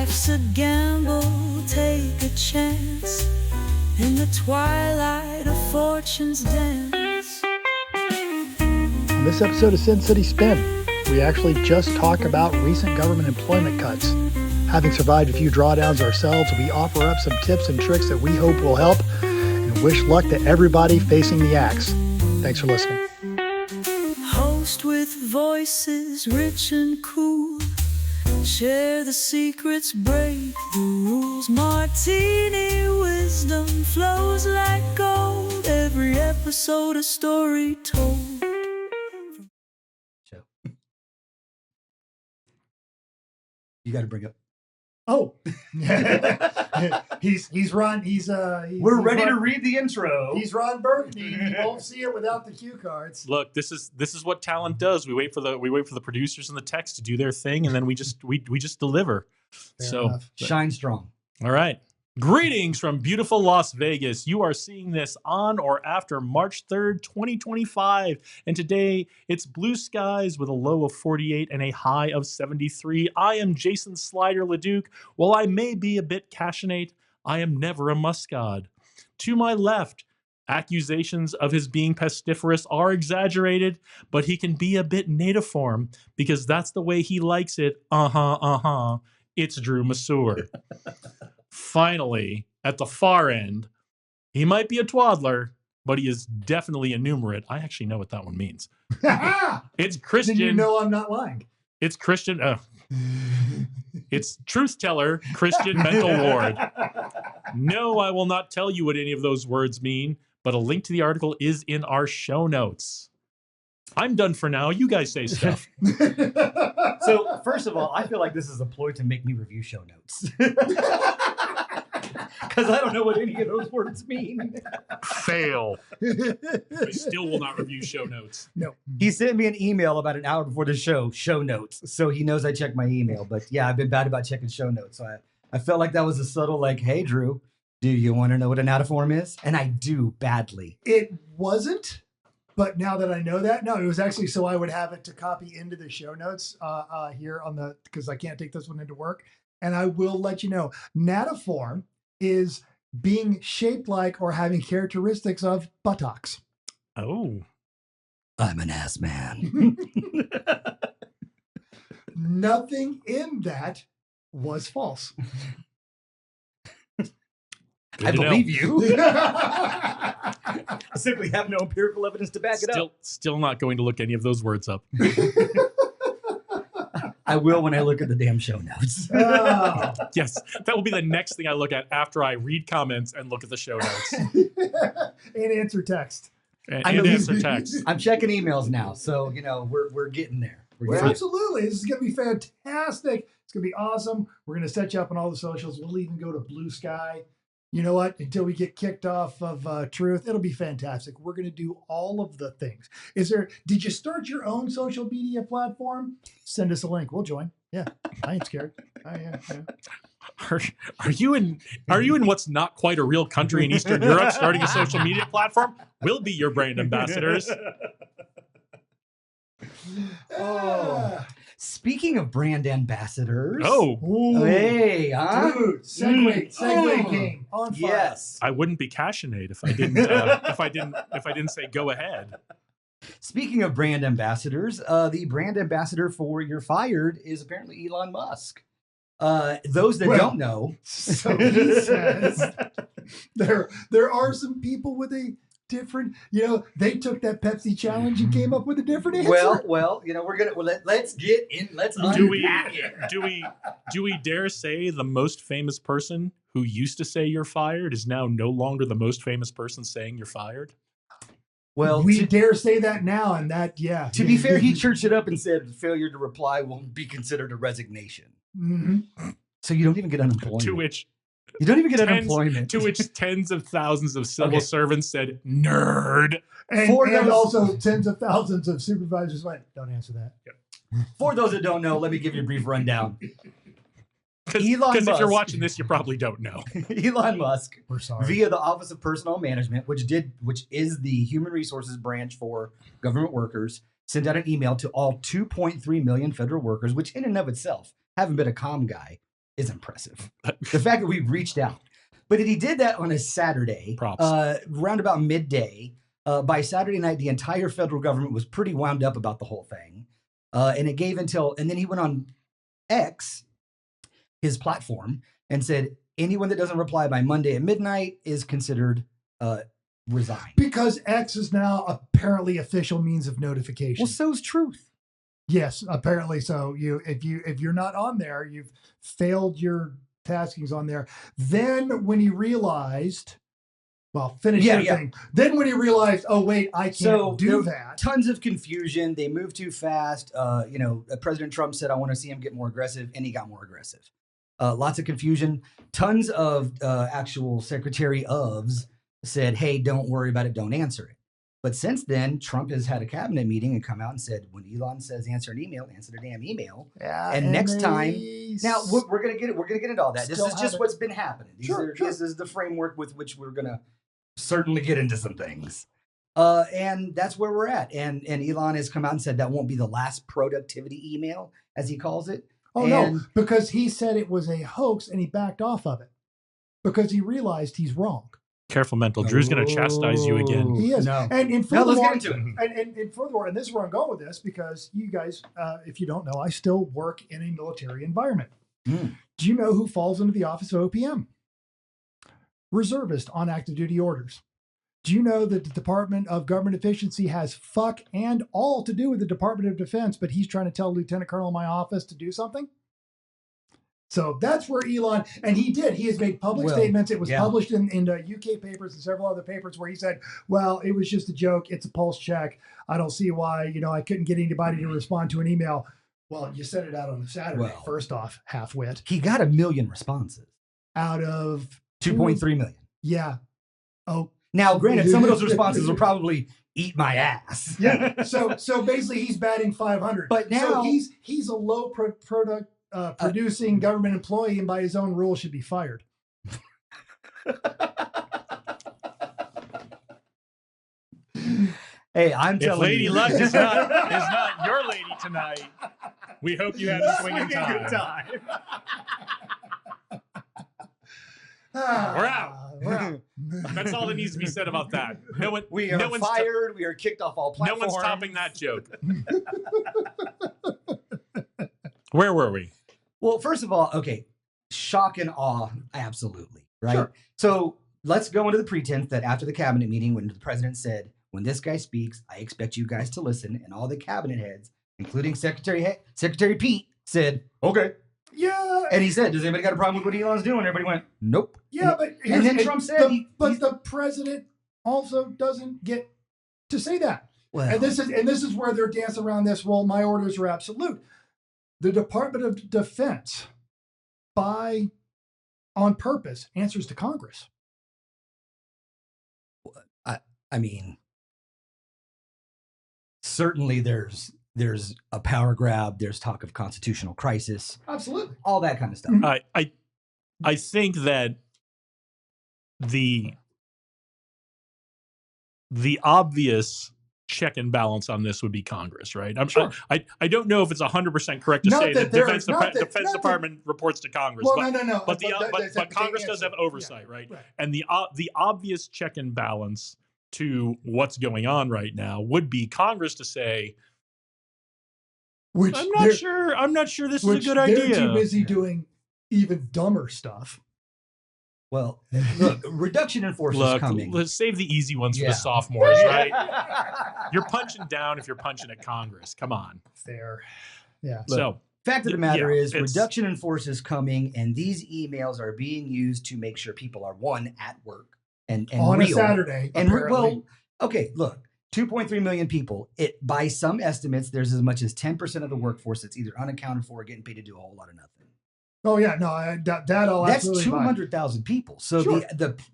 Life's a gamble, take a chance in the twilight of fortune's dance. On this episode of Sin City Spin, we actually just talk about recent government employment cuts. Having survived a few drawdowns ourselves, we offer up some tips and tricks that we hope will help, and wish luck to everybody facing the axe. Thanks for listening. Host with voices rich and cool, share the secrets, break the rules. Martini wisdom flows like gold, every episode a story told. You got to bring up. Oh, he's Ron. We're ready to read the intro. He's Ron Burgundy. You won't see it without the cue cards. Look, this is what talent does. We wait for the producers and the text to do their thing, and then we just deliver. Fair enough. Shine strong. All right. Greetings from beautiful Las Vegas. You are seeing this on or after March 3rd, 2025. And today it's blue skies with a low of 48 and a high of 73. I am Jason Slider LeDuc. While I may be a bit cashinate, I am never a muscad. To my left, accusations of his being pestiferous are exaggerated, but he can be a bit natiform because that's the way he likes it. It's Drew Masur. Finally, at the far end, he might be a twaddler, but he is definitely a numerate. I actually know what that one means. It's Christian. Then you know I'm not lying. It's Christian. It's truth teller, Christian Mental Ward. No, I will not tell you what any of those words mean, but a link to the article is in our show notes. I'm done for now. You guys say stuff. So, first of all, I feel like this is a ploy to make me review show notes. Because I don't know what any of those words mean. Fail. I still will not review show notes. No. He sent me an email about an hour before the show notes. So he knows I check my email. But yeah, I've been bad about checking show notes. So I felt like that was a subtle like, hey, Drew, do you want to know what an antiform is? And I do badly. It wasn't. But now that I know that, no, it was actually so I would have it to copy into the show notes here on the, because I can't take this one into work. And I will let you know, natiform is being shaped like or having characteristics of buttocks. Oh. I'm an ass man. Nothing in that was false. I believe you. I simply have no empirical evidence to back it up. Still not going to look any of those words up. I will when I look at the damn show notes. Yes, that will be the next thing I look at after I read comments and look at the show notes. And answer text. And answer text. I'm checking emails now, so we're getting there. Absolutely. This is going to be fantastic. It's going to be awesome. We're going to set you up on all the socials. We'll even go to Blue Sky. You know what? Until we get kicked off of Truth, it'll be fantastic. We're going to do all of the things. Did you start your own social media platform? Send us a link. We'll join. Yeah, I ain't scared. Yeah. Are you in what's not quite a real country in Eastern Europe starting a social media platform? We'll be your brand ambassadors. Oh. Speaking of brand ambassadors. Oh. Ooh. Hey, huh? Dude, segue game on fire. Yes. I wouldn't be cashinate if I didn't if I didn't say go ahead. Speaking of brand ambassadors, the brand ambassador for You're Fired is apparently Elon Musk. Those that don't know. So he says there are some people with a different, they took that Pepsi challenge and came up with a different answer. Well, let's get in. Let's unpack it. Do we dare say the most famous person who used to say you're fired is now no longer the most famous person saying you're fired? Well, we dare say that now, and that, yeah. To be fair, he churched it up and said failure to reply won't be considered a resignation. Mm-hmm. So you don't even get unemployment. To which you don't even get unemployment. To which tens of thousands of civil servants said, "Nerd." And also tens of thousands of supervisors went, "Don't answer that." Yep. For those that don't know, let me give you a brief rundown. Because if you're watching this, you probably don't know. Elon Musk, we're sorry, via the Office of Personnel Management, which is the human resources branch for government workers, sent out an email to all 2.3 million federal workers, which in and of itself, having been a comm guy, is impressive. The fact that we reached out. But he did that on a Saturday, Props. around about midday. By Saturday night, the entire federal government was pretty wound up about the whole thing. And it gave until, and then he went on X, his platform, and said, anyone that doesn't reply by Monday at midnight is considered resigned. Because X is now apparently official means of notification. Well, so's Truth. Yes, apparently so. If you're not on there, you've failed your taskings on there. Then when he realized, well, finish your thing. Then when he realized, oh wait, I can't do that. Tons of confusion. They moved too fast. President Trump said, I want to see him get more aggressive, and he got more aggressive. Lots of confusion. Tons of actual secretary ofs said, hey, don't worry about it. Don't answer it. But since then, Trump has had a cabinet meeting and come out and said, when Elon says answer an email, answer the damn email. Yeah, and next time, now we're gonna get it. We're gonna get into all that. This is just what's been happening. This is the framework with which we're gonna certainly get into some things. And that's where we're at. And Elon has come out and said that won't be the last productivity email, as he calls it. Oh, no, because he said it was a hoax and he backed off of it because he realized he's wrong. Careful, mental. Drew's going to chastise you again. He is. No. And furthermore, let's get into it. And furthermore, and this is where I'm going with this, because you guys, if you don't know, I still work in a military environment. Do you know who falls into the office of OPM? Reservist on active duty orders. Do you know that the Department of Government Efficiency has fuck and all to do with the Department of Defense, but he's trying to tell Lieutenant Colonel in my office to do something? So that's where Elon, and he has made public statements. It was published in UK papers and several other papers where he said, well, it was just a joke. It's a pulse check. I don't see why, I couldn't get anybody to respond to an email. Well, you sent it out on a Saturday. First off, half-wit. He got 1 million responses. Out of 2.3 million. Yeah. Oh. Now, granted, some of those responses will probably eat my ass. Yeah. So basically he's batting 500. But now he's a low producing government employee, and by his own rules should be fired. Hey, I'm telling Lady you. Luck is not your lady tonight, we hope you had a swinging time. We're out. That's all that needs to be said about that. We are fired. We are kicked off all platforms. No one's topping that joke. Where were we? Well, first of all, okay, shock and awe, absolutely, right? Sure. So let's go into the pretense that after the cabinet meeting, when the president said, when this guy speaks, I expect you guys to listen, and all the cabinet heads, including Secretary Pete, said, okay. Yeah. And he said, does anybody got a problem with what Elon's doing? Everybody went, nope. Yeah, and then Trump said, the president also doesn't get to say that. Well, and this is where they're dancing around this. Well, my orders are absolute. The Department of Defense, on purpose, answers to Congress. I mean, certainly there's a power grab. There's talk of constitutional crisis. Absolutely. All that kind of stuff. Mm-hmm. I think that the obvious check and balance on this would be Congress, right? Sure. I don't know if it's 100% correct to say that Defense Department reports to Congress. Well, no. But Congress does have oversight, right? And the obvious check and balance to what's going on right now would be Congress to say, I'm not sure this is a good idea. They're too busy doing even dumber stuff. Well, look, reduction in force is coming. Let's save the easy ones for the sophomores, right? You're punching down if you're punching at Congress. Come on. Fair. Yeah. So, fact of the matter is, reduction in force is coming, and these emails are being used to make sure people are, one, at work and on real. A Saturday. And well, okay, look, 2.3 million people. By some estimates, there's as much as 10% of the workforce that's either unaccounted for or getting paid to do a whole lot of nothing. Oh yeah, no, that's 200,000 people. So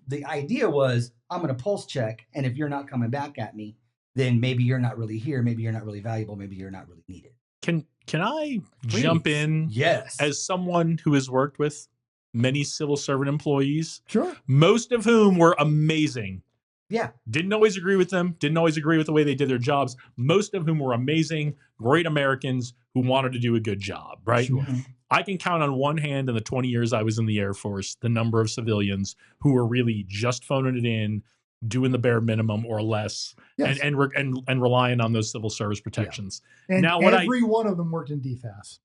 the idea was, I'm going to pulse check, and if you're not coming back at me, then maybe you're not really here, maybe you're not really valuable, maybe you're not really needed. Can I jump in? Yes. As someone who has worked with many civil servant employees, sure, most of whom were amazing. Yeah. Didn't always agree with them. Didn't always agree with the way they did their jobs. Most of whom were amazing, great Americans who wanted to do a good job, right? Sure. I can count on one hand in the 20 years I was in the Air Force, the number of civilians who were really just phoning it in, doing the bare minimum or less, Yes. and relying on those civil service protections. And Now, every one of them worked in DFAS.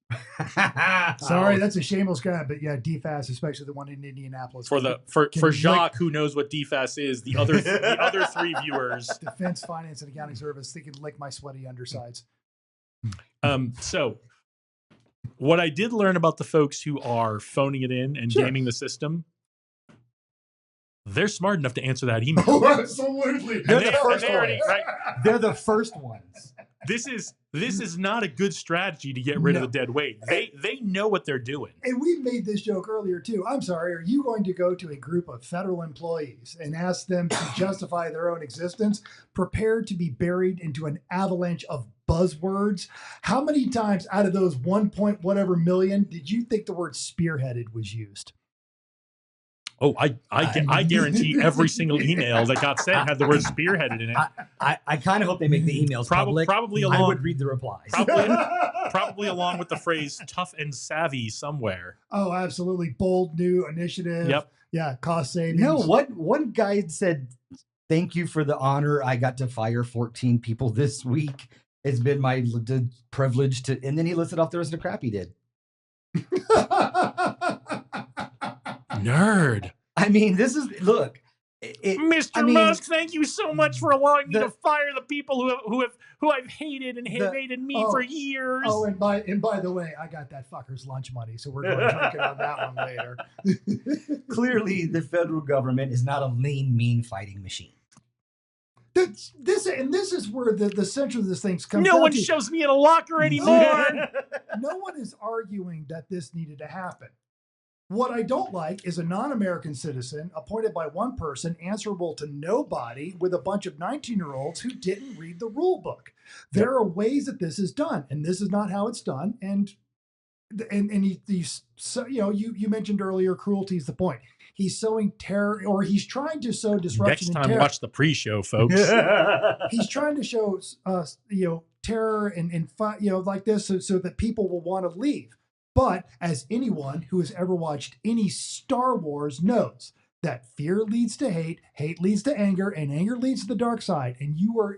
Sorry, Oh, that's a shameless guy, but yeah, DFAS, especially the one in Indianapolis. For Can Jacques, who knows what DFAS is, the other three viewers. Defense, Finance, and Accounting Service, they can lick my sweaty undersides. So what I did learn about the folks who are phoning it in and Sure. gaming the system, they're smart enough to answer that email. Oh, absolutely. They're And the they- first and they already- ones. right? They're the first ones. This is not a good strategy to get rid of No. the dead weight. They know what they're doing. And we made this joke earlier too. I'm sorry, are you going to go to a group of federal employees and ask them to justify their own existence, prepared to be buried into an avalanche of buzzwords? How many times out of those 1 point whatever million did you think the word spearheaded was used? Oh, I guarantee every single email that got sent had the word spearheaded in it. I kind of hope they make the emails public. Probably I along, would read the replies. probably along with the phrase "tough and savvy" somewhere. Oh, absolutely. Bold new initiative. Yep. Yeah, cost savings. No, one guy said, "Thank you for the honor. I got to fire 14 people this week. It's been my privilege to." And then he listed off the rest of the crap he did. Nerd. I mean, this is look. Mr. I mean, Musk, thank you so much for allowing me the- to fire the people who I've hated and have hated me for years. Oh, and by the way, I got that fucker's lunch money, so we're going to drink it on that one later. Clearly, the federal government is not a lean, mean fighting machine. This is where the center of this thing's come No down one to. shoves me in a locker anymore. No one is arguing that this needed to happen. What I don't like is a non-American citizen appointed by one person, answerable to nobody, with a bunch of 19-year-olds who didn't read the rule book. There are ways that this is done, and this is not how it's done. And so, you mentioned earlier, cruelty is the point. He's sowing terror, or he's trying to sow disruption. Next and time, terror. watch the pre-show, folks. He's trying to show terror and like this so that people will want to leave. But as anyone who has ever watched any Star Wars knows, that fear leads to hate leads to anger, and anger leads to the dark side. And you are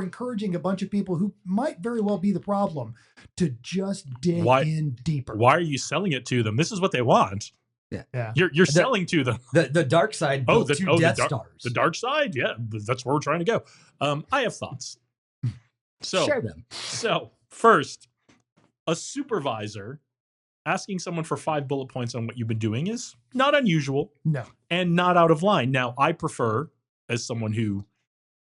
encouraging a bunch of people who might very well be the problem to just dig in deeper. Why are you selling it to them? This is what they want. Yeah. You're selling to them. The dark side built two Death Stars. The dark side, yeah, that's where we're trying to go. I have thoughts. So Share them. So first, a supervisor asking someone for 5 bullet points on what you've been doing is not unusual. No. And not out of line. Now, I prefer, as someone who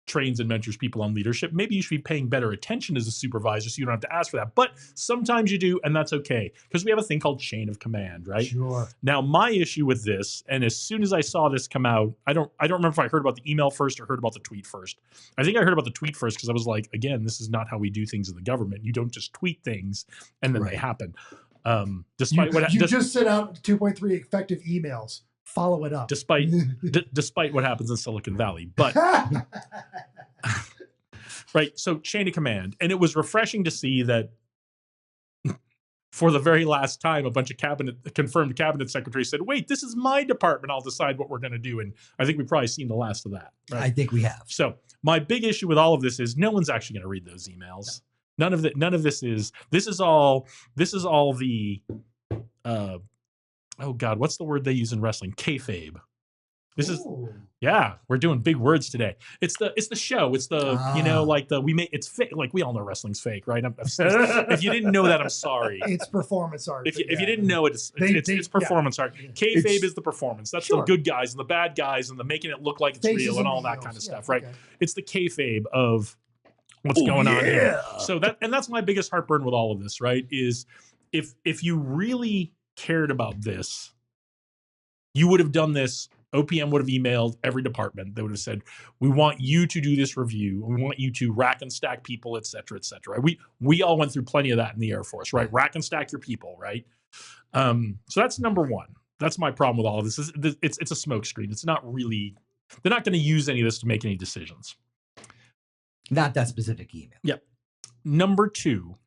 trains and mentors people on leadership, maybe you should be paying better attention as a supervisor so you don't have to ask for that. But sometimes you do, and that's okay, because we have a thing called chain of command, right? Sure. Now, my issue with this, and as soon as I saw this come out, I don't remember if I heard about the email first or heard about the tweet first. I think I heard about the tweet first because I was like, again, this is not how we do things in the government. You don't just tweet things and then they happen. Despite You just sent out 2.3 effective emails. Follow it up. despite what happens in Silicon Valley, but right. So chain of command, and it was refreshing to see that for the very last time, a bunch of confirmed cabinet secretaries said, "Wait, this is my department. I'll decide what we're going to do." And I think we've probably seen the last of that. Right? I think we have. So my big issue with all of this is no one's actually going to read those emails. No. None of this is. This is all the. Oh God, what's the word they use in wrestling? Kayfabe. This is we're doing big words today. It's the show. It's the it's fake. Like we all know wrestling's fake, right? If you didn't know that, I'm sorry. It's performance art. If you didn't know it, it's performance art. Kayfabe is the performance. That's the good guys and the bad guys and the making it look like it's real and all that kind of stuff, right? Okay. It's the kayfabe of what's going on here. So that's my biggest heartburn with all of this, right? Is if you really cared about this, you would have done this. OPM would have emailed every department. They would have said, "We want you to do this review. We want you to rack and stack people, et cetera, et cetera." We all went through plenty of that in the Air Force, right? Rack and stack your people, right? So that's number one. That's my problem with all of this. It's a smokescreen. It's not really. They're not going to use any of this to make any decisions. Not that specific email. Yep. Number two.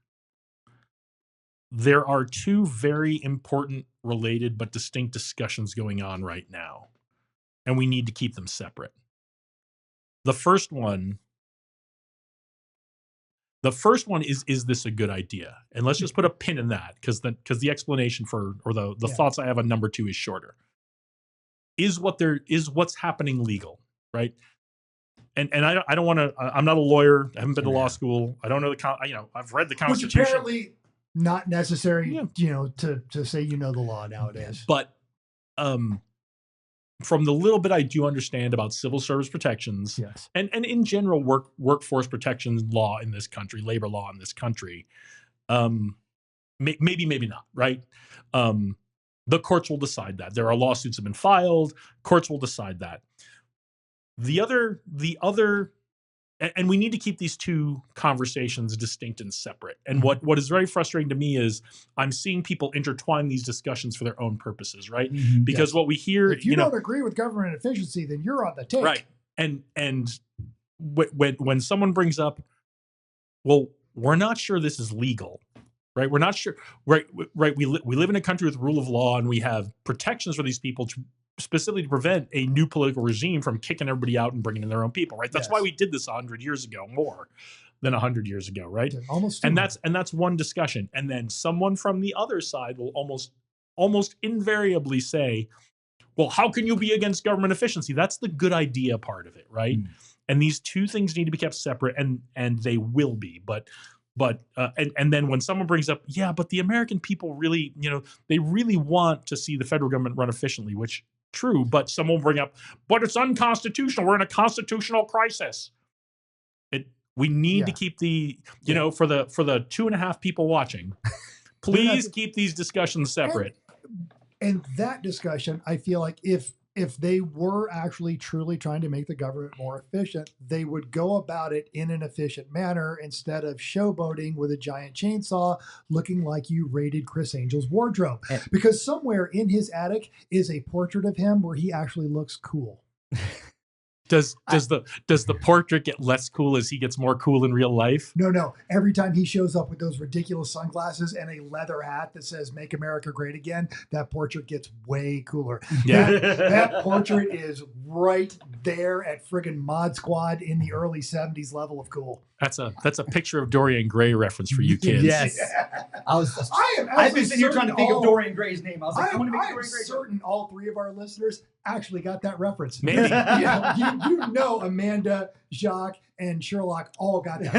there are two very important, related, but distinct discussions going on right now, and we need to keep them separate. The first one is this a good idea? And let's just put a pin in that, because the explanation for, or the thoughts I have on number 2 is shorter. Is what's happening legal, right? And I don't want to. I'm not a lawyer. I haven't been to law school. I don't know I've read the Constitution. Which apparently not necessary. Yeah. To say the law nowadays. But from the little bit I do understand about civil service protections, Yes. and in general workforce protection law in this country, labor law in this country, maybe not, right? The courts will decide that. There are lawsuits have been filed. Courts will decide that. The other, and we need to keep these two conversations distinct and separate. And what is very frustrating to me is I'm seeing people intertwine these discussions for their own purposes, right? Mhm. Because what we hear, If you don't agree with government efficiency, then you're on the take. right? And when someone brings up, well, we're not sure this is legal, right? We're not sure, right? We live in a country with rule of law, and we have protections for these people specifically to prevent a new political regime from kicking everybody out and bringing in their own people, right? That's why we did this 100 years ago, more than 100 years ago, right? Almost. And that's one discussion. And then someone from the other side will almost invariably say, well, how can you be against government efficiency? That's the good idea part of it, right? And these two things need to be kept separate, and they will be. But then when someone brings up, yeah, but the American people really, they really want to see the federal government run efficiently, which true, but someone will bring up, but it's unconstitutional. We're in a constitutional crisis. We need to keep the, for the 2.5 people watching, please keep these discussions separate. And that discussion, I feel like if they were actually truly trying to make the government more efficient, they would go about it in an efficient manner instead of showboating with a giant chainsaw looking like you raided Chris Angel's wardrobe. Because somewhere in his attic is a portrait of him where he actually looks cool. Does the portrait get less cool as he gets more cool in real life? No. Every time he shows up with those ridiculous sunglasses and a leather hat that says "Make America Great Again," that portrait gets way cooler. Yeah. That portrait is right there at friggin' Mod Squad in the early 70s level of cool. That's a picture of Dorian Gray reference for you kids. Yes. I've been sitting here trying to think of Dorian Gray's name. I was like, I want to make Dorian Gray. I'm certain all three of our listeners actually got that reference. Maybe. Amanda, Jacques, and Sherlock all got that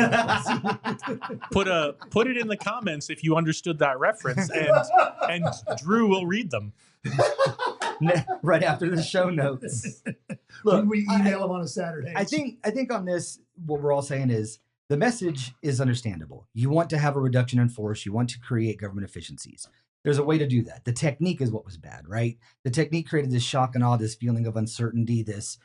reference. Put it in the comments if you understood that reference, and Drew will read them right after the show notes. Look, when we email them on a Saturday. I think on this, what we're all saying is the message is understandable. You want to have a reduction in force. You want to create government efficiencies. There's a way to do that. The technique is what was bad, right? The technique created this shock and awe, this feeling of uncertainty, because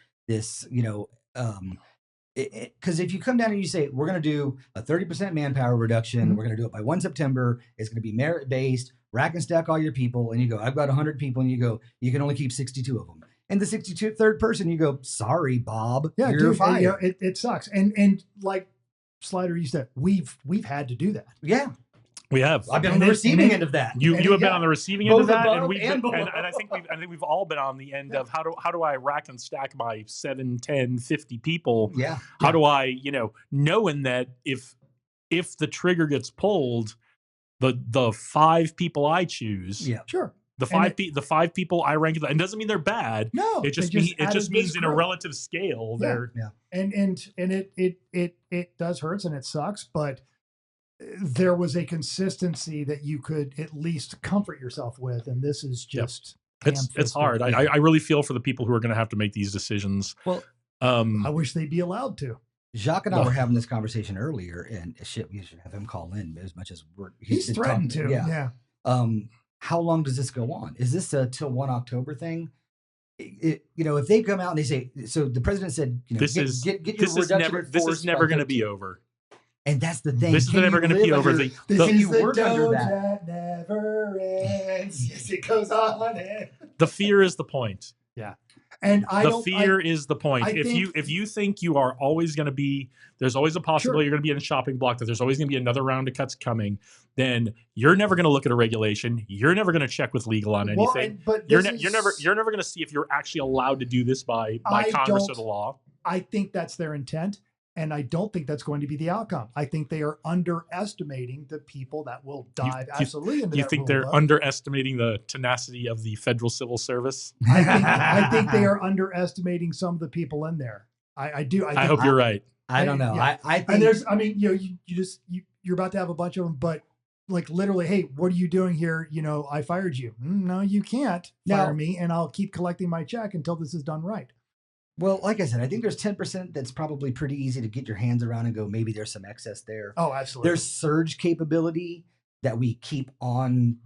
if you come down and you say, we're going to do a 30% manpower reduction, we're going to do it by 1 September, it's going to be merit-based, rack and stack all your people, and you go, I've got 100 people, and you go, you can only keep 62 of them. And the 63rd person, you go, sorry, Bob, you're fired. It sucks. And like Slider, you said, we've had to do that. Yeah. We have. I've been on the receiving end of that. You have been on the receiving end of that, and I think we've all been on the end of how do I rack and stack my 7, 10, 50 people? Yeah. How do I, knowing that if the trigger gets pulled, the 5 people I choose, sure, the 5 people I rank, and doesn't mean they're bad. No, it just means in a relative scale they're and it does hurt and it sucks, but there was a consistency that you could at least comfort yourself with, and this is just it's hard. I really feel for the people who are going to have to make these decisions. Well, I wish they'd be allowed to. Jacques and I were having this conversation earlier, and we should have him call in as much as he's threatened to. Yeah. How long does this go on? Is this a till 1 October thing? If they come out and they say, so the president said, get your reduction in force. This is never going to be over. And that's the thing. This is never going to be over. This is the doge that never ends. Yes, it goes on. The fear is the point. Yeah. And I The don't. fear is the point. I If think- you think you are always going to be, there's always a possibility you're going to be in a shopping block, that there's always going to be another round of cuts coming, then you're never going to look at a regulation. You're never going to check with legal on Well, anything. but You're this never is- going to see if you're actually allowed to do this by I Congress or don't- the law. I think that's their intent, and I don't think that's going to be the outcome. I think they are underestimating the people that will dive absolutely into You that think rule they're book. underestimating the tenacity of the federal civil service? I think they are underestimating some of the people in there. I do. I, I think, hope you're right. I don't know. Yeah. I think And there's, I mean, you're about to have a bunch of them, but like literally, hey, what are you doing here? I fired you. No, you can't fire No. me, and I'll keep collecting my check until this is done right. well, like I said, I think there's 10% that's probably pretty easy to get your hands around and go, maybe there's some excess there. Oh, absolutely. There's surge capability that we keep on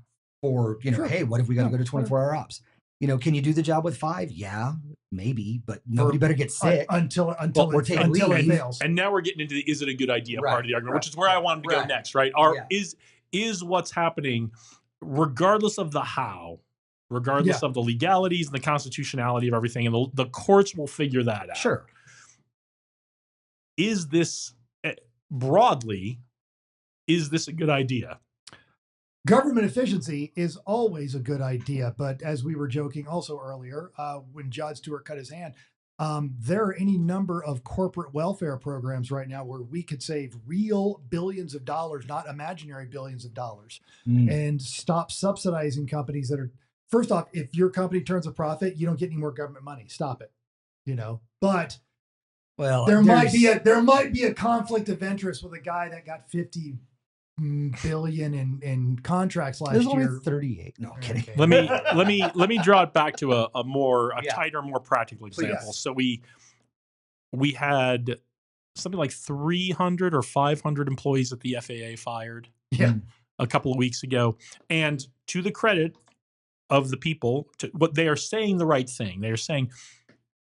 for, Sure. hey, what if we got to Yeah, go to 24-hour ops? Can you do the job with 5? Yeah, maybe, but nobody For- better get sick. until or take until it leave. fails. And now we're getting into the is it a good idea Right, part of the argument, right, which is where I wanted to go right. next, right? Is what's happening, regardless of the how, regardless of the legalities and the constitutionality of everything, and the courts will figure that out. Sure. Is this broadly, is this a good idea? Government efficiency is always a good idea, but as we were joking also earlier, when John Stewart cut his hand, there are any number of corporate welfare programs right now where we could save real billions of dollars, not imaginary billions of dollars, and stop subsidizing companies that are. First off, if your company turns a profit, you don't get any more government money. Stop it. But Well, there might be a conflict of interest with a guy that got 50 billion in contracts last There's only year. 38. No, I'm kidding. Okay. Let me draw it back to a Yeah. tighter, more practical Please. example. So we had something like 300 or 500 employees at the FAA fired Yeah. a couple of weeks ago, and to the credit of the people, what they are saying the right thing. They are saying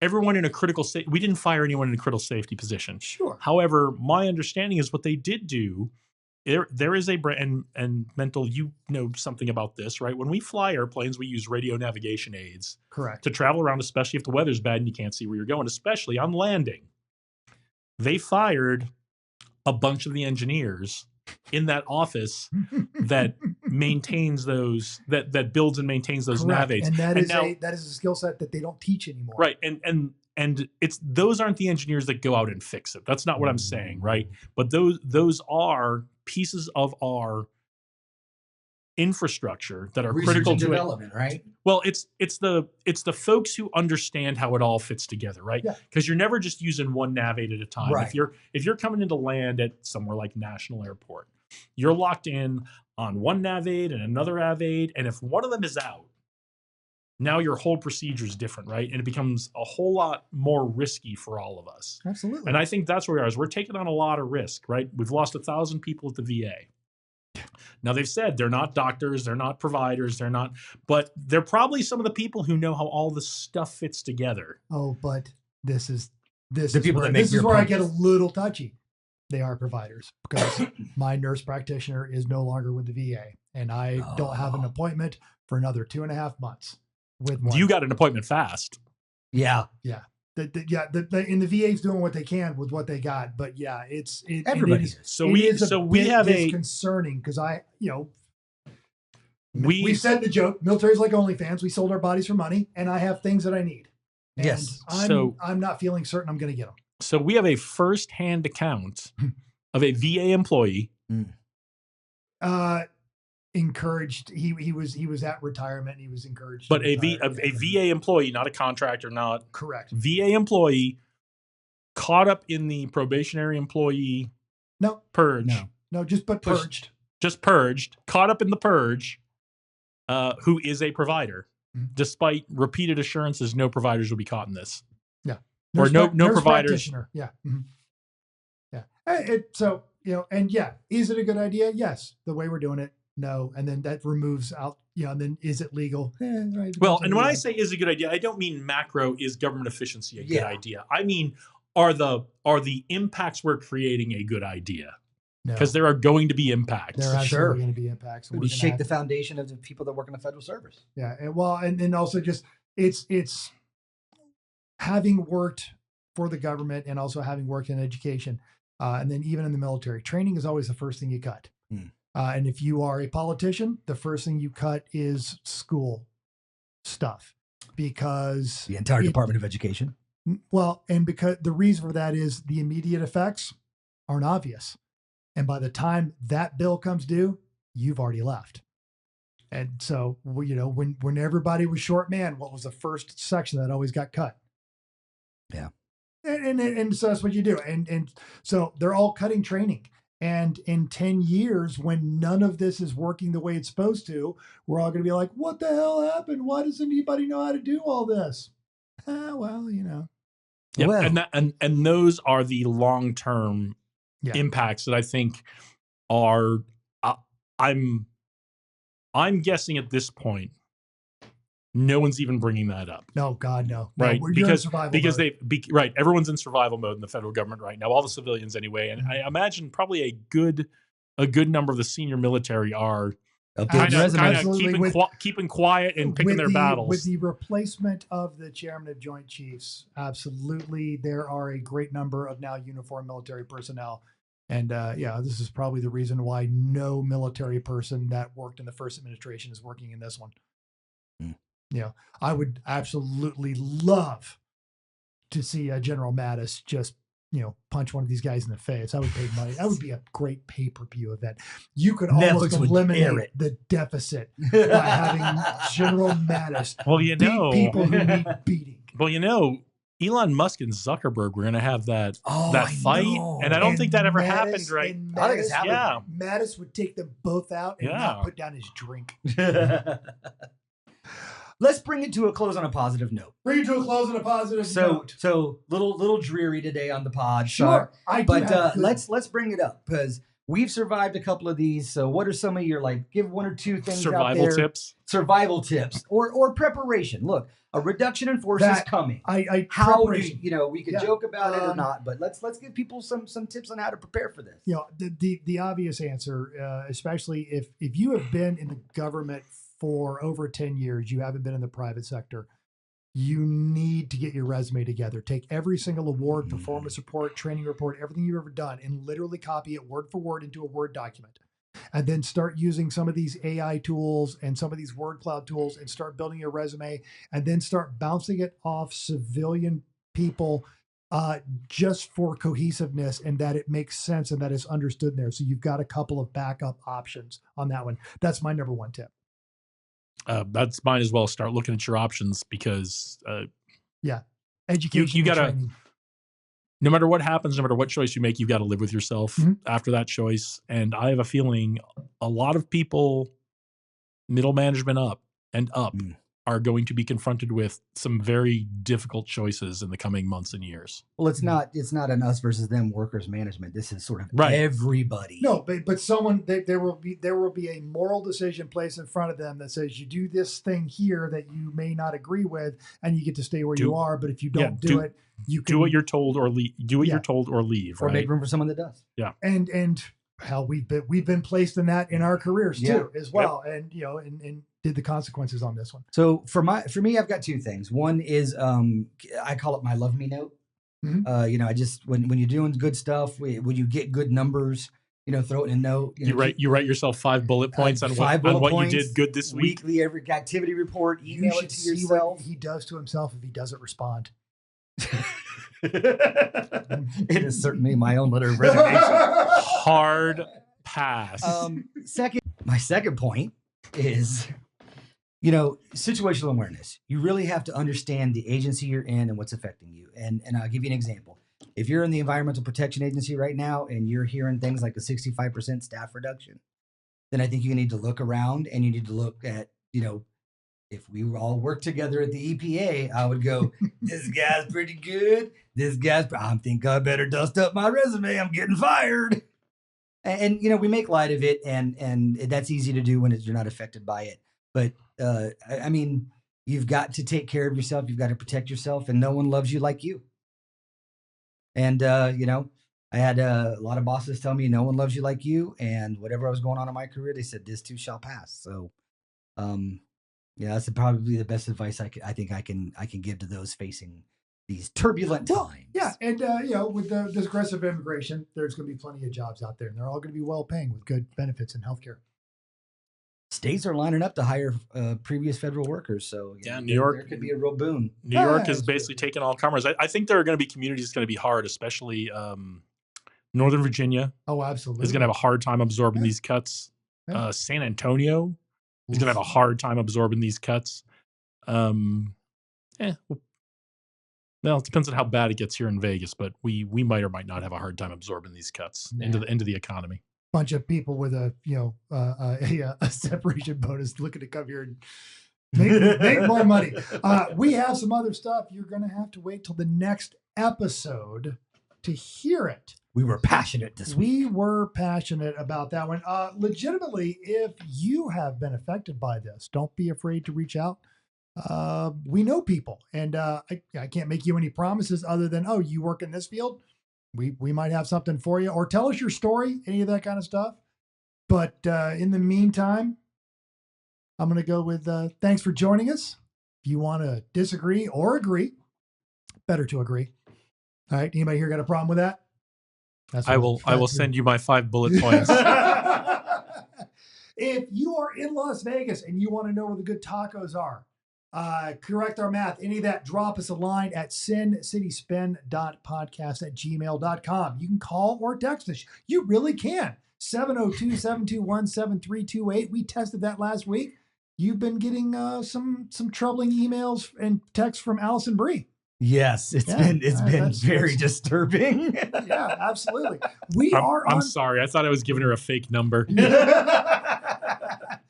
everyone in a critical state. We didn't fire anyone in a critical safety position. Sure. However, my understanding is what they did do. There is a brand, and Mental, you know something about this, right? When we fly airplanes, we use radio navigation aids Correct. to travel around, especially if the weather's bad and you can't see where you're going, especially on landing. They fired a bunch of the engineers in that office that maintains those, that builds and maintains those nav Correct. aids. And that And is now- a skill set that they don't teach anymore. Right. And it's those aren't the engineers that go out and fix it. That's not what I'm saying, right? But those are pieces of our infrastructure that are Research critical and to it. development, right? Well, it's the folks who understand how it all fits together, right? Yeah. Because you're never just using one nav aid at a time. Right. If you're coming into land at somewhere like National Airport, you're locked in on one nav aid and another nav aid, and if one of them is out, now your whole procedure is different, right? And it becomes a whole lot more risky for all of us. Absolutely. And I think that's where we are. Is we're taking on a lot of risk, right? We've lost 1,000 people at the VA. Now they've said they're not doctors, they're not providers, but they're probably some of the people who know how all this stuff fits together. Oh, but this is people where, that make this is your where I get a appointments. little touchy. They are providers because my nurse practitioner is no longer with the VA, and I don't have an Oh. appointment for another 2.5 months with one. You got an appointment fast. Yeah. And the VA's doing what they can with what they got, but yeah, Everybody it is, is. So it we is a so we bit have a disconcerting because we we've said the joke. Military's like OnlyFans. We sold our bodies for money, and I have things that I need. And Yes. I'm not feeling certain I'm going to get them. so we have a first-hand account of a VA employee. Encouraged. He was at retirement. He was encouraged. But to a retire. VA employee, not a contractor, not Correct. VA employee, caught up in the probationary employee No, purge, no, just but Push- purged. just purged, caught up in the purge, who is a provider, Mhm. despite repeated assurances no providers will be caught in this. Or Nurse no nurse providers. practitioner. Yeah. Mhm. Yeah. So and yeah, is it a good idea? Yes. The way we're doing it, no. And then that removes out. And then is it legal? Right, Well, depends on and when the- I say is a good idea, I don't mean macro is government efficiency a good Yeah. idea. I mean, are the impacts we're creating a good idea? no, Because there are going to be impacts. there are Sure. absolutely going to be impacts. and Maybe we're gonna shake have- the foundation of the people that work in the federal service. Yeah. And also just it's having worked for the government and also having worked in education, and then even in the military, training is always the first thing you cut. And if you are a politician, the first thing you cut is school stuff, because The entire Department of Education. well, and because the reason for that is the immediate effects aren't obvious. And by the time that bill comes due, you've already left. And so, when everybody was short man, what was the first section that always got cut? Yeah. And so that's what you do. And so they're all cutting training. And in 10 years, when none of this is working the way it's supposed to, we're all going to be like, what the hell happened? Why doesn't anybody know how to do all this? Well, Yep. Well, And those are the long-term Yeah. impacts that I think are, I'm guessing at this point, no one's even bringing that up. No, God, no. Right, You're in because survival because mode. right, everyone's in survival mode in the federal government right now, all the civilians anyway, and I imagine probably a good number of the senior military are updating resumes. keeping quiet and picking their battles. With the replacement of the chairman of Joint Chiefs, absolutely, there are a great number of now uniformed military personnel. And this is probably the reason why no military person that worked in the first administration is working in this one. I would absolutely love to see General Mattis just, punch one of these guys in the face. I would pay money. That would be a great pay-per-view event. You could almost Netflix would air eliminate it. the deficit by having General Mattis beat people who need beating. Well, Elon Musk and Zuckerberg were going to have that I fight, know. and I don't think that ever Mattis- happened, right? and I think it's Mattis- happened. Mattis would take them both out and Yeah. not put down his drink. Let's bring it to a close on a positive note. Bring it to a close on a positive note. So little dreary today on the pod. Sure. But let's bring it up, because we've survived a couple of these. So what are some of your, give one or two things out there? Survival tips or preparation. Look, a reduction in force is coming. How do we could joke about it or not, but let's give people some tips on how to prepare for this. The obvious answer, especially if you have been in the government for over 10 years, you haven't been in the private sector, you need to get your resume together. Take every single award, performance report, training report, everything you've ever done, and literally copy it word for word into a Word document. And then start using some of these AI tools and some of these word cloud tools and start building your resume, and then start bouncing it off civilian people just for cohesiveness and that it makes sense and that it's understood there. So you've got a couple of backup options on that one. That's my number one tip. That's mine as well. Start looking at your options, because education. You gotta, training. no matter what happens, no matter what choice you make, you've got to live with yourself after that choice. And I have a feeling a lot of people, middle management up, are going to be confronted with some very difficult choices in the coming months and years. Well, it's not an us versus them workers management. This is sort of everybody. No, but someone there will be a moral decision placed in front of them that says you do this thing here that you may not agree with, and you get to stay where you are. But if you don't do it, you can do what you're told or leave. Do what you're told or leave, or make room for someone that does. Yeah, and hell, we've been placed in that in our careers too as well, and and did the consequences on this one. So for me, I've got two things. One is I call it my love me note. I just when you're doing good stuff, when you get good numbers, throw it in a note. You write yourself 5 bullet points on what you did good this week. Weekly, every activity report. Email it to yourself. What he does to himself if he doesn't respond. It is certainly my own letter of resignation. Hard pass. My second point is, situational awareness. You really have to understand the agency you're in and what's affecting you. And I'll give you an example. If you're in the Environmental Protection Agency right now and you're hearing things like a 65% staff reduction, then I think you need to look around and you need to look at, if we all work together at the EPA, I would go, this guy's pretty good. I think I better dust up my resume. I'm getting fired. And we make light of it, and that's easy to do when you're not affected by it. But you've got to take care of yourself. You've got to protect yourself, and no one loves you like you. And I had a lot of bosses tell me no one loves you like you, and whatever was going on in my career, they said this too shall pass. So, that's probably the best advice I think I can give to those facing these turbulent times. Yeah, and with this aggressive immigration, there's going to be plenty of jobs out there, and they're all going to be well paying with good benefits and healthcare. States are lining up to hire previous federal workers, so New York, there could be a real boon. New York is basically taking all comers. I think there are going to be communities that's going to be hard, especially Northern Virginia. Oh, absolutely. Is going to have a hard time absorbing these cuts. Yeah. San Antonio is going to have a hard time absorbing these cuts. Well, it depends on how bad it gets here in Vegas, but we might or might not have a hard time absorbing these cuts into the economy. Bunch of people with a separation bonus looking to come here and make more money. We have some other stuff. You're going to have to wait till the next episode to hear it. We were passionate this week. We were passionate about that one. Legitimately, if you have been affected by this, don't be afraid to reach out. We know people, and I can't make you any promises other than, oh, you work in this field. We might have something for you, or tell us your story, any of that kind of stuff. But in the meantime, I'm going to go with thanks for joining us. If you want to disagree or agree, better to agree. All right. Anybody here got a problem with that? I will send you my 5 bullet points. If you are in Las Vegas and you want to know where the good tacos are, correct our math, any of that, drop us a line at sincityspin.podcast@gmail.com. You can call or text us. You really can. 702-721-7328. We tested that last week. You've been getting some troubling emails and texts from Allison Bree. Yes, it's been very disturbing. Yeah, absolutely. I'm sorry. I thought I was giving her a fake number.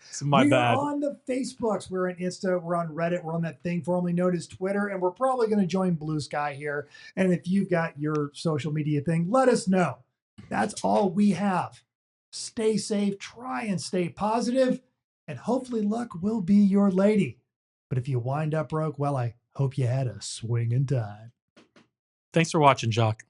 It's my bad. We're on the Facebooks. We're on Insta. We're on Reddit. We're on that thing formerly known as Twitter. And we're probably going to join Blue Sky here. And if you've got your social media thing, let us know. That's all we have. Stay safe. Try and stay positive. And hopefully luck will be your lady. But if you wind up broke, well, I hope you had a swinging time. Thanks for watching, Jock.